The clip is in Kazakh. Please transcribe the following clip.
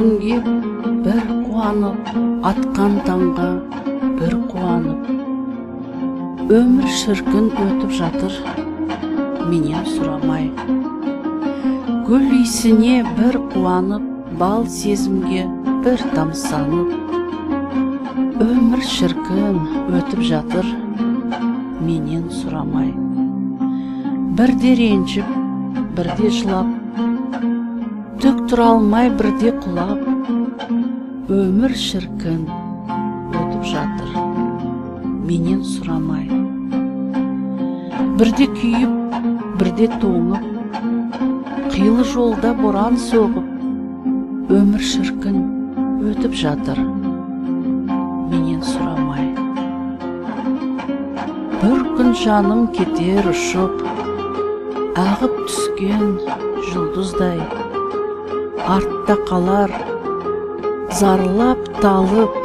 күнге бір қуанып, атқан таңға бір қуанып. Өмір шіркін өтіп жатыр, менен сұрамай. Гүл исіне бір қуанып, бал сезімге бір тамсанып. Өмір шіркін өтіп жатыр, менен сұрамай. Бірде ренжіп, бірде жылап, түк тұра алмай бірде құлап. Өмір шіркін өтіп жатыр, менен сұрамай. Бірде күйіп, бірде тоңып, қилы жолда боран соғып. Өмір шіркін өтіп жатыр, менен сұрамай. Бір күн жаным кетер ұшып, ағып түскен жұлдыздай. Артта қалар, зарлап талып,